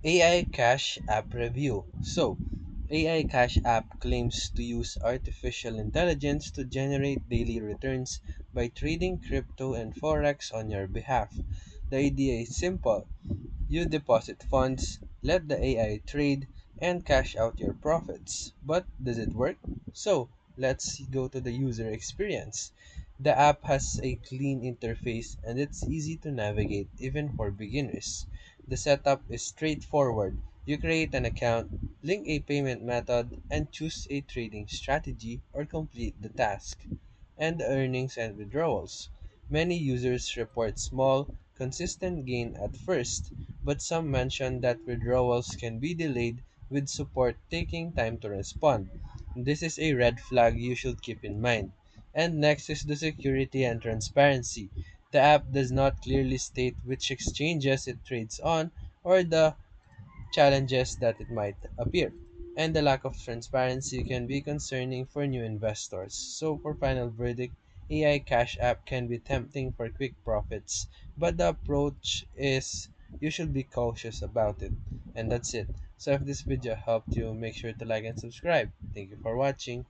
AI Cash App Review. AI Cash App claims to use artificial intelligence to generate daily returns by trading crypto and forex on your behalf. The idea is simple. You deposit funds, let the AI trade, and cash out your profits. But does it work? Let's go to the user experience. The app has a clean interface and it's easy to navigate even for beginners. The setup is straightforward. You create an account, link a payment method, and choose a trading strategy or complete the task. And the earnings and withdrawals. Many users report small, consistent gain at first, but some mention that withdrawals can be delayed with support taking time to respond. This is a red flag you should keep in mind. And next is the security and transparency. The app does not clearly state which exchanges it trades on or the challenges that it might appear. And the lack of transparency can be concerning for new investors. So, for final verdict, AI Cash App can be tempting for quick profits, but the approach is you should be cautious about it. And that's it. So, if this video helped you, make sure to like and subscribe. Thank you for watching.